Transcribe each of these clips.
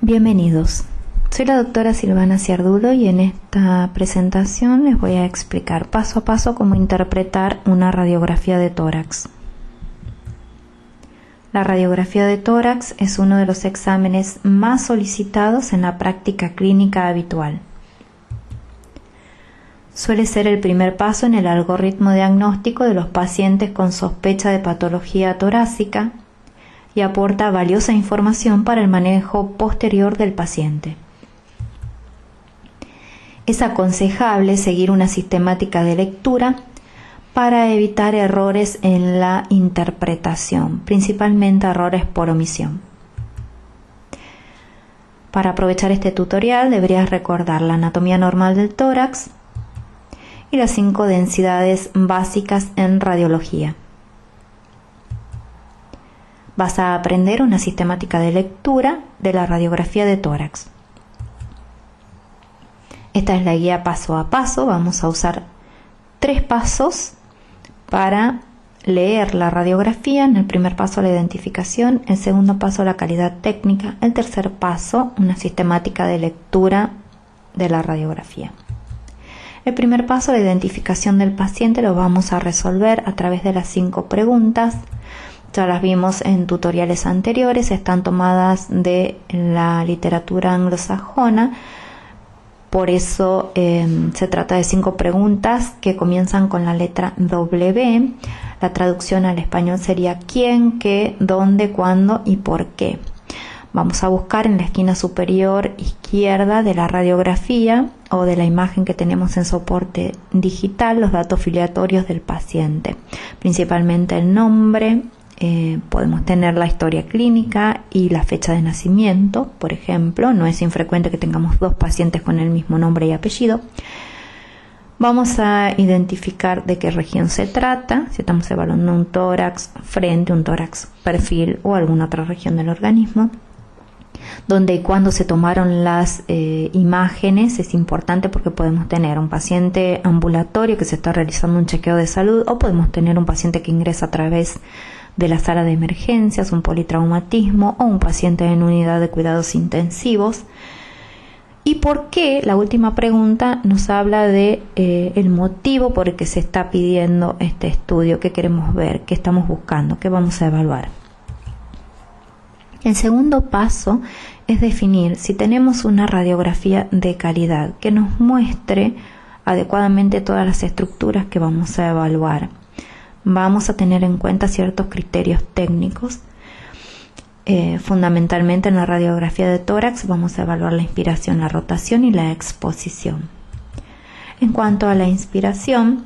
Bienvenidos, soy la doctora Silvana Ciardulo y en esta presentación les voy a explicar paso a paso cómo interpretar una radiografía de tórax. La radiografía de tórax es uno de los exámenes más solicitados en la práctica clínica habitual. Suele ser el primer paso en el algoritmo diagnóstico de los pacientes con sospecha de patología torácica y aporta valiosa información para el manejo posterior del paciente. Es aconsejable seguir una sistemática de lectura para evitar errores en la interpretación, principalmente errores por omisión. Para aprovechar este tutorial deberías recordar la anatomía normal del tórax y las 5 densidades básicas en radiología. Vas a aprender una sistemática de lectura de la radiografía de tórax. Esta es la guía paso a paso. Vamos a usar 3 pasos para leer la radiografía. En el primer paso, la identificación. El segundo paso, la calidad técnica. El tercer paso, una sistemática de lectura de la radiografía. El primer paso, la identificación del paciente, lo vamos a resolver a través de las 5 preguntas. Ya las vimos en tutoriales anteriores, están tomadas de la literatura anglosajona, por eso se trata de 5 preguntas que comienzan con la letra W. La traducción al español sería quién, qué, dónde, cuándo y por qué. Vamos a buscar en la esquina superior izquierda de la radiografía o de la imagen que tenemos en soporte digital los datos filiatorios del paciente, principalmente el nombre. Podemos tener la historia clínica y la fecha de nacimiento, por ejemplo. No es infrecuente que tengamos 2 pacientes con el mismo nombre y apellido. Vamos a identificar de qué región se trata, si estamos evaluando un tórax frente, un tórax perfil o alguna otra región del organismo. Dónde y cuándo se tomaron las imágenes es importante porque podemos tener un paciente ambulatorio que se está realizando un chequeo de salud o podemos tener un paciente que ingresa a través de la sala de emergencias, un politraumatismo o un paciente en unidad de cuidados intensivos. ¿Y por qué? La última pregunta nos habla de el motivo por el que se está pidiendo este estudio, qué queremos ver, qué estamos buscando, qué vamos a evaluar. El segundo paso es definir si tenemos una radiografía de calidad que nos muestre adecuadamente todas las estructuras que vamos a evaluar. Vamos a tener en cuenta ciertos criterios técnicos. Fundamentalmente en la radiografía de tórax vamos a evaluar la inspiración, la rotación y la exposición. En cuanto a la inspiración,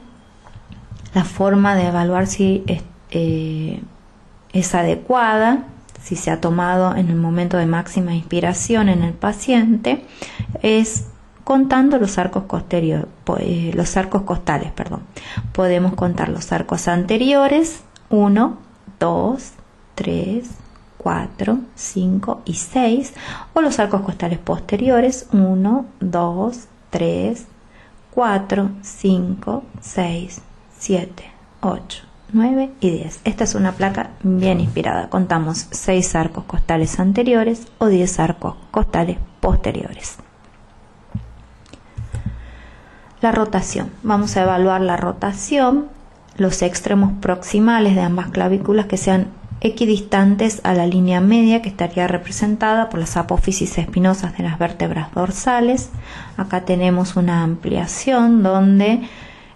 la forma de evaluar si es adecuada, si se ha tomado en el momento de máxima inspiración en el paciente, es contando los arcos costales. Podemos contar los arcos anteriores, 1, 2, 3, 4, 5 y 6, o los arcos costales posteriores, 1, 2, 3, 4, 5, 6, 7, 8, 9 y 10. Esta es una placa bien inspirada. Contamos 6 arcos costales anteriores o 10 arcos costales posteriores. La rotación. Vamos a evaluar la rotación, los extremos proximales de ambas clavículas que sean equidistantes a la línea media que estaría representada por las apófisis espinosas de las vértebras dorsales. Acá tenemos una ampliación donde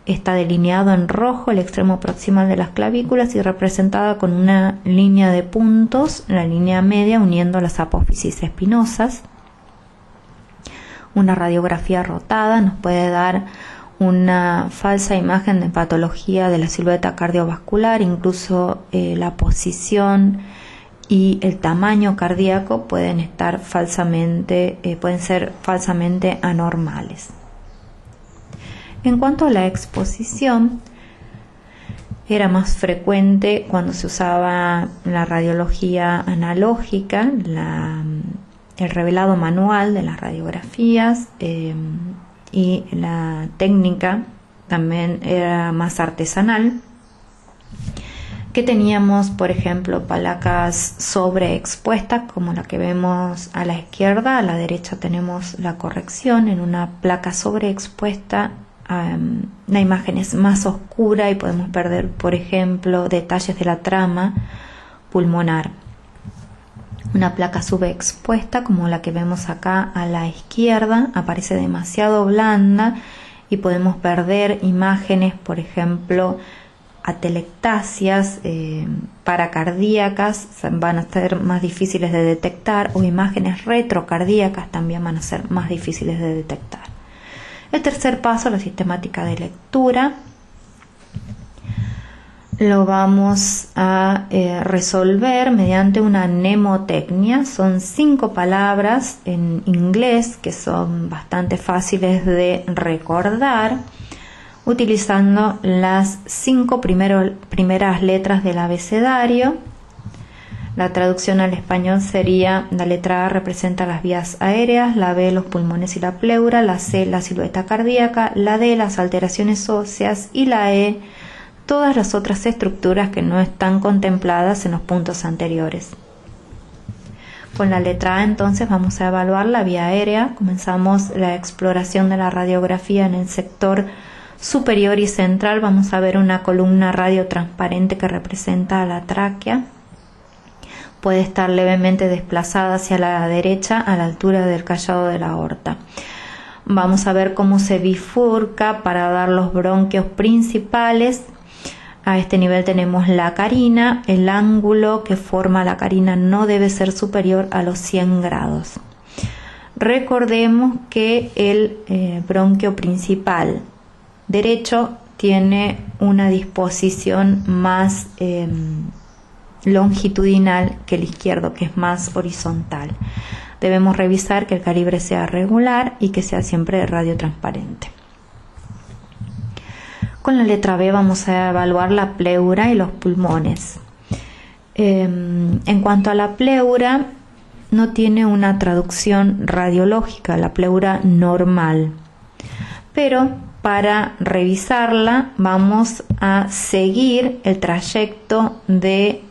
está delineado en rojo el extremo proximal de las clavículas y representada con una línea de puntos, la línea media uniendo las apófisis espinosas. Una radiografía rotada nos puede dar una falsa imagen de patología de la silueta cardiovascular, incluso la posición y el tamaño cardíaco pueden ser falsamente anormales. En cuanto a la exposición, era más frecuente cuando se usaba la radiología analógica, el revelado manual de las radiografías y la técnica también era más artesanal. que teníamos, por ejemplo, placas sobreexpuestas como la que vemos a la izquierda. A la derecha tenemos la corrección. En una placa sobreexpuesta la imagen es más oscura y podemos perder, por ejemplo, detalles de la trama pulmonar. Una placa subexpuesta como la que vemos acá a la izquierda aparece demasiado blanda y podemos perder imágenes, por ejemplo, atelectasias paracardíacas, van a ser más difíciles de detectar, o imágenes retrocardíacas también van a ser más difíciles de detectar. El tercer paso, la sistemática de lectura, lo vamos a resolver mediante una mnemotecnia. Son 5 palabras en inglés que son bastante fáciles de recordar, utilizando las 5 primeras letras del abecedario. La traducción al español sería: la letra A representa las vías aéreas, la B los pulmones y la pleura, la C la silueta cardíaca, la D las alteraciones óseas y la E todas las otras estructuras que no están contempladas en los puntos anteriores. Con la letra A entonces vamos a evaluar la vía aérea. Comenzamos la exploración de la radiografía en el sector superior y central. Vamos a ver una columna radiotransparente que representa a la tráquea. Puede estar levemente desplazada hacia la derecha a la altura del callado de la aorta. Vamos a ver cómo se bifurca para dar los bronquios principales. A este nivel tenemos la carina. El ángulo que forma la carina no debe ser superior a los 100 grados. Recordemos que el bronquio principal derecho tiene una disposición más longitudinal que el izquierdo, que es más horizontal. Debemos revisar que el calibre sea regular y que sea siempre radiotransparente. Con la letra B vamos a evaluar la pleura y los pulmones. En cuanto a la pleura, no tiene una traducción radiológica, la pleura normal. Pero para revisarla vamos a seguir el trayecto de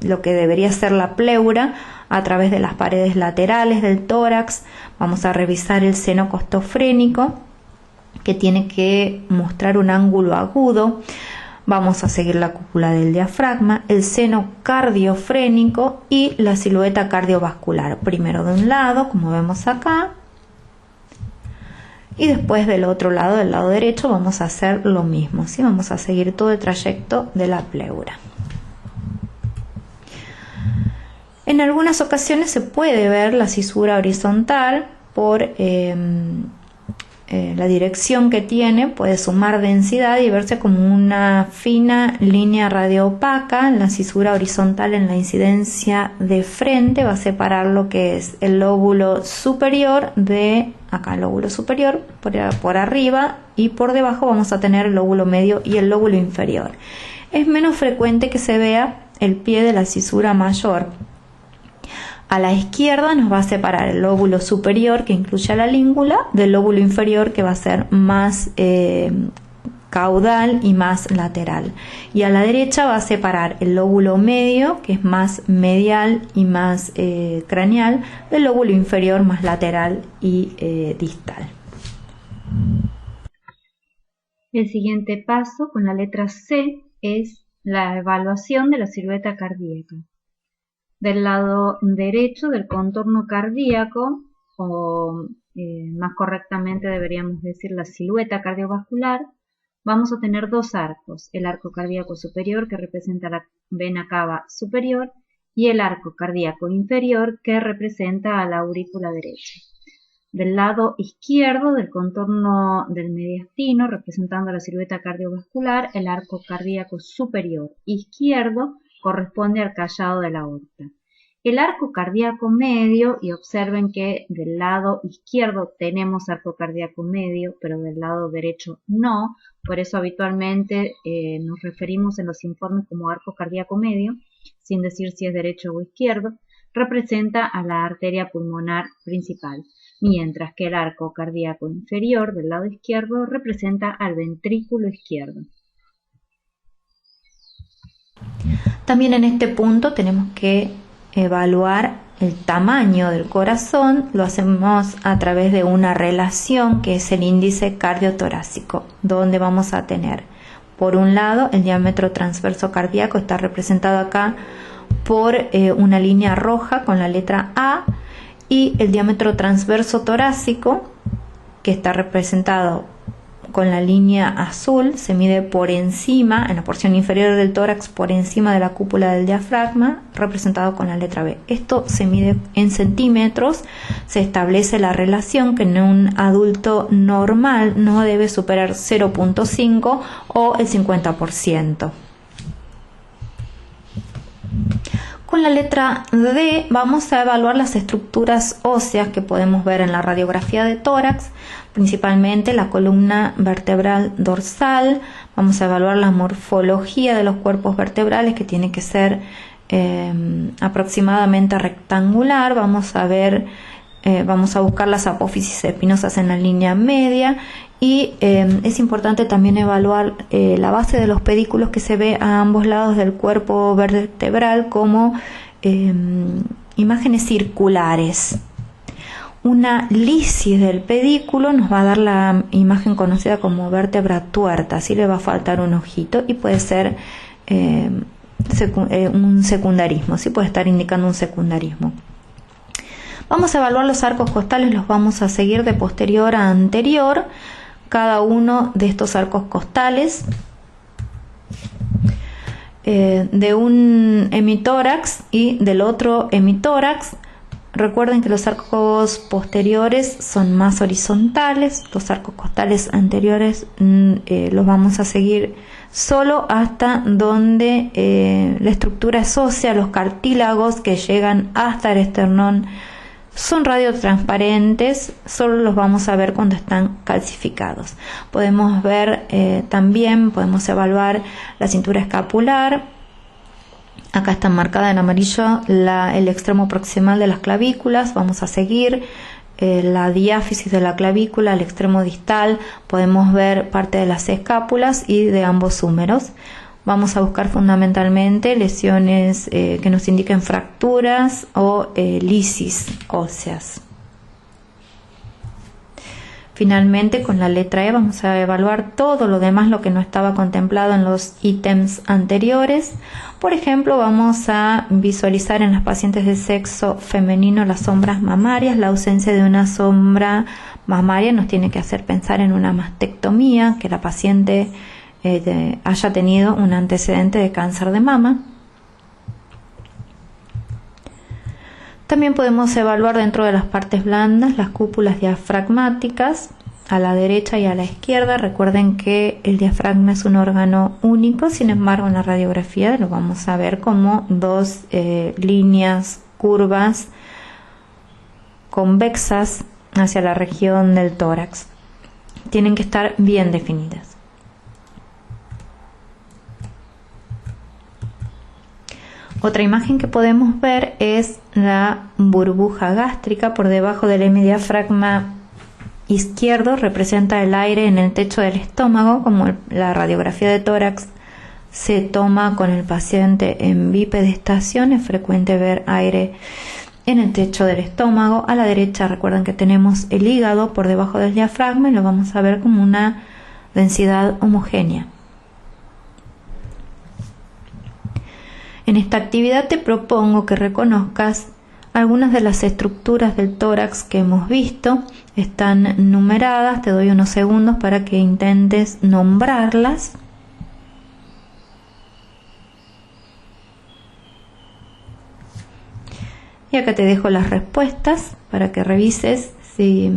lo que debería ser la pleura a través de las paredes laterales del tórax. Vamos a revisar el seno costofrénico, que tiene que mostrar un ángulo agudo. Vamos a seguir la cúpula del diafragma, el seno cardiofrénico y la silueta cardiovascular. Primero de un lado, como vemos acá, y después del otro lado, del lado derecho, vamos a hacer lo mismo, ¿sí? Vamos a seguir todo el trayecto de la pleura. En algunas ocasiones se puede ver la cisura horizontal por la dirección que tiene. Puede sumar densidad y verse como una fina línea radioopaca. La cisura horizontal en la incidencia de frente va a separar lo que es el lóbulo superior de acá, el lóbulo superior por arriba, y por debajo vamos a tener el lóbulo medio y el lóbulo inferior. Es menos frecuente que se vea el pie de la cisura mayor. A la izquierda nos va a separar el lóbulo superior, que incluye a la língula, del lóbulo inferior, que va a ser más caudal y más lateral. Y a la derecha va a separar el lóbulo medio, que es más medial y más craneal, del lóbulo inferior, más lateral y distal. El siguiente paso, con la letra C, es la evaluación de la silueta cardíaca. Del lado derecho del contorno cardíaco, o más correctamente deberíamos decir la silueta cardiovascular, vamos a tener 2 arcos: el arco cardíaco superior, que representa la vena cava superior, y el arco cardíaco inferior, que representa a la aurícula derecha. Del lado izquierdo del contorno del mediastino, representando la silueta cardiovascular, el arco cardíaco superior izquierdo corresponde al callado de la aorta. El arco cardíaco medio, y observen que del lado izquierdo tenemos arco cardíaco medio, pero del lado derecho no, por eso habitualmente nos referimos en los informes como arco cardíaco medio, sin decir si es derecho o izquierdo, representa a la arteria pulmonar principal, mientras que el arco cardíaco inferior del lado izquierdo representa al ventrículo izquierdo. También en este punto tenemos que evaluar el tamaño del corazón. Lo hacemos a través de una relación que es el índice cardiotorácico, donde vamos a tener, por un lado, el diámetro transverso cardíaco, está representado acá por una línea roja con la letra A, y el diámetro transverso torácico, que está representado con la línea azul, se mide por encima, en la porción inferior del tórax, por encima de la cúpula del diafragma, representado con la letra B. Esto se mide en centímetros. Se establece la relación que en un adulto normal no debe superar 0.5 o el 50%. Con la letra D vamos a evaluar las estructuras óseas que podemos ver en la radiografía de tórax, principalmente la columna vertebral dorsal. Vamos a evaluar la morfología de los cuerpos vertebrales, que tiene que ser aproximadamente rectangular. Vamos a buscar las apófisis espinosas en la línea media, y es importante también evaluar la base de los pedículos, que se ve a ambos lados del cuerpo vertebral como imágenes circulares. Una lisis del pedículo nos va a dar la imagen conocida como vértebra tuerta, así le va a faltar un ojito, y puede ser un secundarismo, sí puede estar indicando un secundarismo. Vamos a evaluar los arcos costales, los vamos a seguir de posterior a anterior. Cada uno de estos arcos costales de un hemitórax y del otro hemitórax. Recuerden que los arcos posteriores son más horizontales, los arcos costales anteriores los vamos a seguir solo hasta donde la estructura es ósea, los cartílagos que llegan hasta el esternón son radiotransparentes, solo los vamos a ver cuando están calcificados. Podemos ver también, podemos evaluar la cintura escapular. Acá está marcada en amarillo el extremo proximal de las clavículas. Vamos a seguir la diáfisis de la clavícula, el extremo distal. Podemos ver parte de las escápulas y de ambos húmeros. Vamos a buscar fundamentalmente lesiones que nos indiquen fracturas o lisis óseas. Finalmente, con la letra E vamos a evaluar todo lo demás, lo que no estaba contemplado en los ítems anteriores. Por ejemplo, vamos a visualizar en las pacientes de sexo femenino las sombras mamarias. La ausencia de una sombra mamaria nos tiene que hacer pensar en una mastectomía, que la paciente haya tenido un antecedente de cáncer de mama. También podemos evaluar dentro de las partes blandas las cúpulas diafragmáticas a la derecha y a la izquierda. Recuerden que el diafragma es un órgano único, sin embargo en la radiografía lo vamos a ver como dos líneas curvas convexas hacia la región del tórax. Tienen que estar bien definidas. Otra imagen que podemos ver es la burbuja gástrica por debajo del hemidiafragma izquierdo. Representa el aire en el techo del estómago. Como la radiografía de tórax se toma con el paciente en bipedestación, es frecuente ver aire en el techo del estómago. A la derecha recuerden que tenemos el hígado por debajo del diafragma y lo vamos a ver como una densidad homogénea. En esta actividad te propongo que reconozcas algunas de las estructuras del tórax que hemos visto. Están numeradas, te doy unos segundos para que intentes nombrarlas. Y acá te dejo las respuestas para que revises si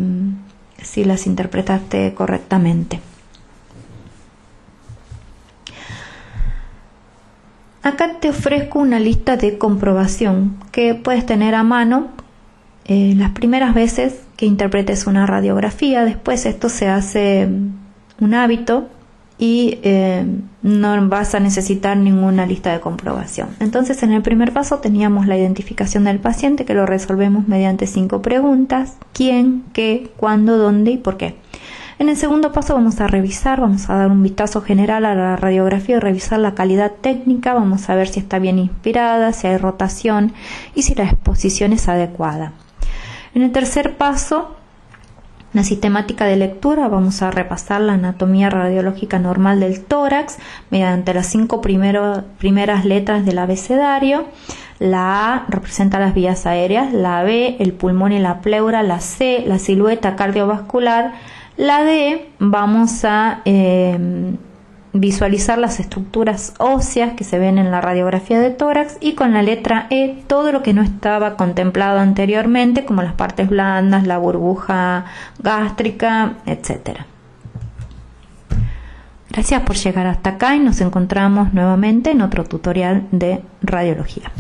las interpretaste correctamente. Acá te ofrezco una lista de comprobación que puedes tener a mano las primeras veces que interpretes una radiografía. Después esto se hace un hábito y no vas a necesitar ninguna lista de comprobación. Entonces, en el primer paso teníamos la identificación del paciente, que lo resolvemos mediante 5 preguntas: quién, qué, cuándo, dónde y por qué. En el segundo paso vamos a revisar, vamos a dar un vistazo general a la radiografía y revisar la calidad técnica, vamos a ver si está bien inspirada, si hay rotación y si la exposición es adecuada. En el tercer paso, la sistemática de lectura, vamos a repasar la anatomía radiológica normal del tórax mediante las 5 primeras letras del abecedario. La A representa las vías aéreas, la B el pulmón y la pleura, la C la silueta cardiovascular, la D vamos a visualizar las estructuras óseas que se ven en la radiografía de tórax, y con la letra E todo lo que no estaba contemplado anteriormente, como las partes blandas, la burbuja gástrica, etc. Gracias por llegar hasta acá y nos encontramos nuevamente en otro tutorial de radiología.